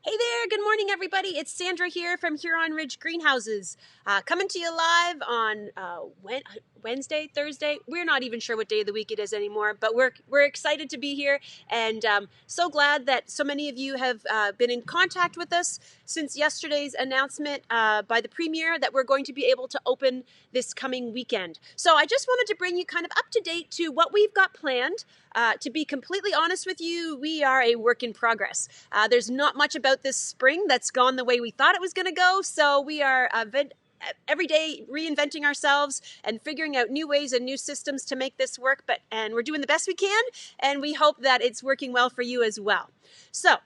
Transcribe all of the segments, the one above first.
Hey there, good morning everybody. It's Sandra here from Huron Ridge Greenhouses. Coming to you live on Wednesday, Thursday. We're not even sure what day of the week it is anymore, but we're excited to be here and so glad that so many of you have been in contact with us since yesterday's announcement by the Premier that we're going to be able to open this coming weekend. So I just wanted to bring you kind of up to date to what we've got planned. To be completely honest with you, we are a work in progress. There's not much about this spring that's gone the way we thought it was going to go, so we are every day reinventing ourselves and figuring out new ways and new systems to make this work, and we're doing the best we can, and we hope that it's working well for you as well. So,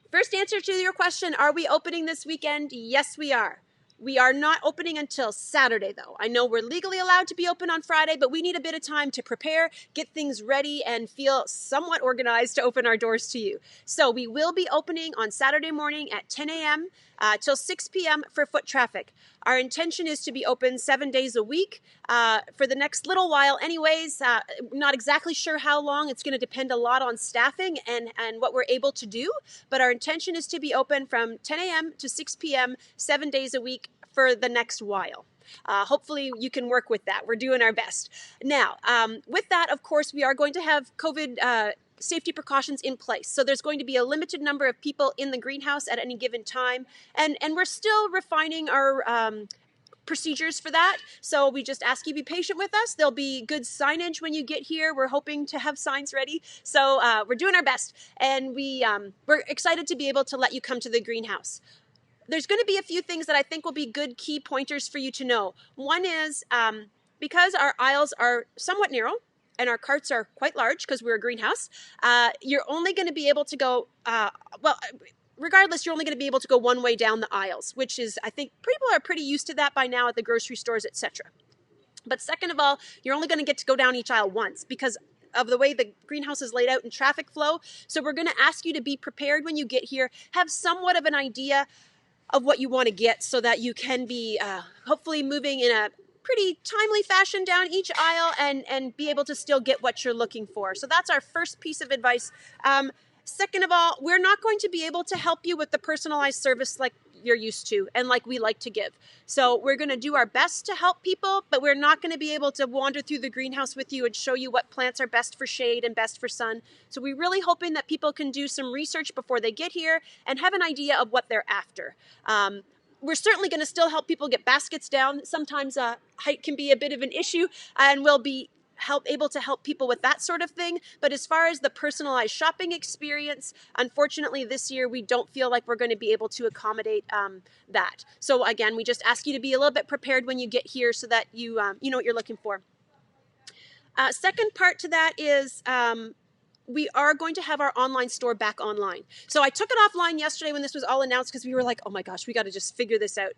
first answer to your question, are we opening this weekend? Yes, we are. We are not opening until Saturday, though. I know we're legally allowed to be open on Friday, but we need a bit of time to prepare, get things ready, and feel somewhat organized to open our doors to you. So we will be opening on Saturday morning at 10 a.m. Till 6 p.m. for foot traffic. Our intention is to be open 7 days a week for the next little while anyways. Not exactly sure how long. It's going to depend a lot on staffing and what we're able to do, but our intention is to be open from 10 a.m. to 6 p.m. 7 days a week for the next while. Hopefully you can work with that. We're doing our best. Now, with that, of course, we are going to have COVID safety precautions in place. So there's going to be a limited number of people in the greenhouse at any given time. And we're still refining our procedures for that. So we just ask you to be patient with us. There'll be good signage when you get here. We're hoping to have signs ready. So we're doing our best. And we're excited to be able to let you come to the greenhouse. There's going to be a few things that I think will be good key pointers for you to know. One is because our aisles are somewhat narrow and our carts are quite large because we're a greenhouse, you're only going to be able to go, regardless, you're only going to be able to go one way down the aisles, which is, I think, people are pretty used to that by now at the grocery stores, etc. But second of all, you're only going to get to go down each aisle once because of the way the greenhouse is laid out and traffic flow. So we're going to ask you to be prepared when you get here, have somewhat of an idea of what you want to get so that you can be hopefully moving in a pretty timely fashion down each aisle and be able to still get what you're looking for. So that's our first piece of advice. Second of all, we're not going to be able to help you with the personalized service like you're used to and like we like to give. So we're going to do our best to help people, but we're not going to be able to wander through the greenhouse with you and show you what plants are best for shade and best for sun. So we're really hoping that people can do some research before they get here and have an idea of what they're after. We're certainly going to still help people get baskets down. Sometimes height can be a bit of an issue, and we'll be able to help people with that sort of thing. But as far as the personalized shopping experience, unfortunately this year we don't feel like we're going to be able to accommodate that. So again, we just ask you to be a little bit prepared when you get here so that you know what you're looking for. Second part to that is we are going to have our online store back online. So I took it offline yesterday when this was all announced because we were like, oh my gosh, we got to just figure this out.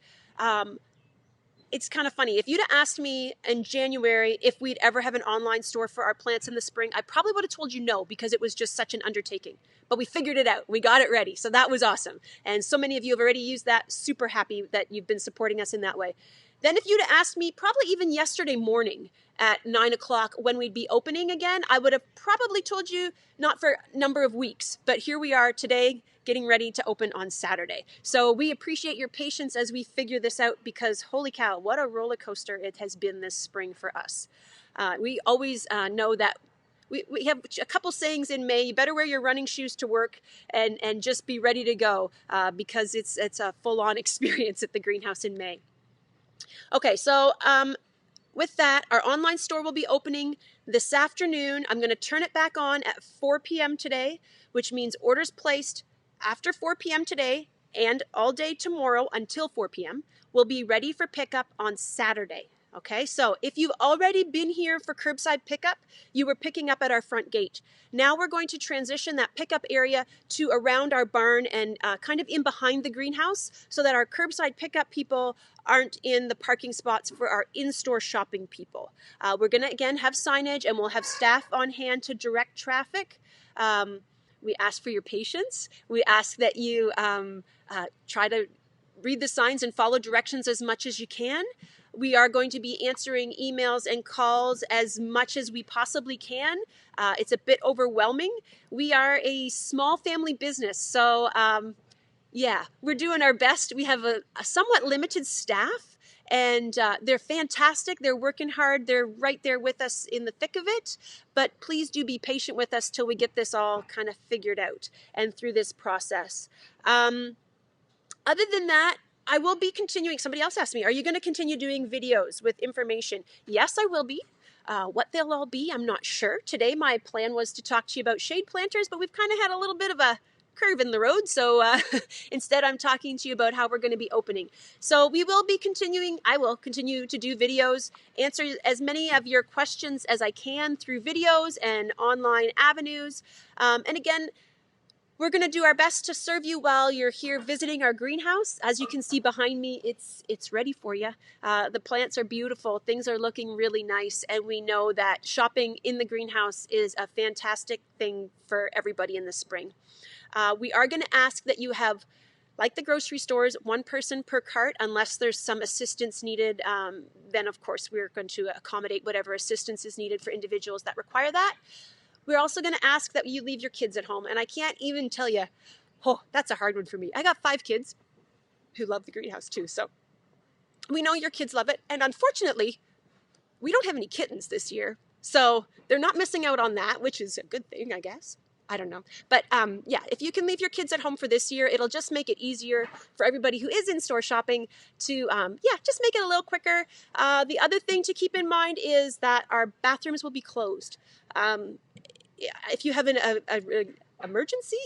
It's kind of funny. If you'd have asked me in January if we'd ever have an online store for our plants in the spring, I probably would have told you no because it was just such an undertaking. But we figured it out. We got it ready. So that was awesome. And so many of you have already used that. Super happy that you've been supporting us in that way. Then if you'd have asked me probably even yesterday morning at 9 o'clock when we'd be opening again, I would have probably told you not for a number of weeks. But here we are today, getting ready to open on Saturday. So we appreciate your patience as we figure this out because holy cow, what a roller coaster it has been this spring for us. We always know that we have a couple sayings in May. You better wear your running shoes to work and just be ready to go because it's a full-on experience at the greenhouse in May. Okay, so with that, our online store will be opening this afternoon. I'm going to turn it back on at 4 p.m. today, which means orders placed after 4 p.m. today and all day tomorrow until 4 p.m. will be ready for pickup on Saturday. Okay, so if you've already been here for curbside pickup, you were picking up at our front gate. Now we're going to transition that pickup area to around our barn and kind of in behind the greenhouse so that our curbside pickup people aren't in the parking spots for our in-store shopping people. We're going to, again, have signage and we'll have staff on hand to direct traffic. We ask for your patience. We ask that you try to read the signs and follow directions as much as you can. We are going to be answering emails and calls as much as we possibly can. It's a bit overwhelming. We are a small family business, so Yeah, we're doing our best. We have a somewhat limited staff, and they're fantastic. They're working hard. They're right there with us in the thick of it. But please do be patient with us till we get this all kind of figured out and through this process. Other than that, I will be continuing. Somebody else asked me, are you going to continue doing videos with information? Yes, I will be. What they'll all be, I'm not sure. Today, my plan was to talk to you about shade planters, but we've kind of had a little bit of a curve in the road. So instead, I'm talking to you about how we're going to be opening. So we will be continuing. I will continue to do videos, answer as many of your questions as I can through videos and online avenues. And again, we're going to do our best to serve you while you're here visiting our greenhouse. As you can see behind me, it's ready for you. The plants are beautiful. Things are looking really nice. And we know that shopping in the greenhouse is a fantastic thing for everybody in the spring. We are going to ask that you have, like the grocery stores, one person per cart. Unless there's some assistance needed, then of course we're going to accommodate whatever assistance is needed for individuals that require that. We're also going to ask that you leave your kids at home. And I can't even tell you, oh, that's a hard one for me. I got 5 kids who love the greenhouse too. So we know your kids love it. And unfortunately, we don't have any kittens this year. So they're not missing out on that, which is a good thing, I guess. I don't know. But yeah, if you can leave your kids at home for this year, it'll just make it easier for everybody who is in-store shopping to, just make it a little quicker. The other thing to keep in mind is that our bathrooms will be closed. If you have an emergency,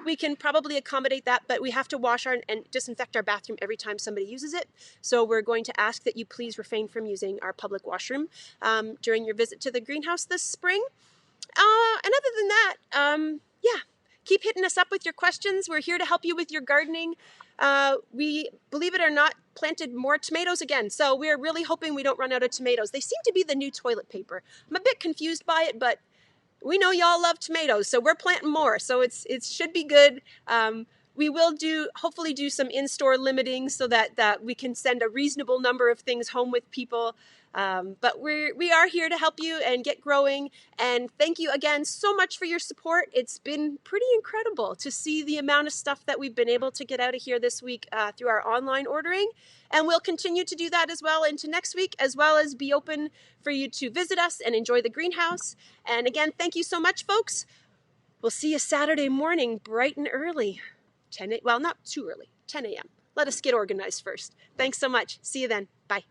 we can probably accommodate that, but we have to wash and disinfect our bathroom every time somebody uses it. So we're going to ask that you please refrain from using our public washroom during your visit to the greenhouse this spring. And other than that, keep hitting us up with your questions. We're here to help you with your gardening. We, believe it or not, planted more tomatoes again. So we're really hoping we don't run out of tomatoes. They seem to be the new toilet paper. I'm a bit confused by it, but we know y'all love tomatoes, so we're planting more. So it should be good. We will hopefully do some in-store limiting so that we can send a reasonable number of things home with people. But we are here to help you and get growing. And thank you again so much for your support. It's been pretty incredible to see the amount of stuff that we've been able to get out of here this week through our online ordering. And we'll continue to do that as well into next week, as well as be open for you to visit us and enjoy the greenhouse. And again, thank you so much, folks. We'll see you Saturday morning, bright and early. Well, not too early, 10 a.m. Let us get organized first. Thanks so much. See you then. Bye.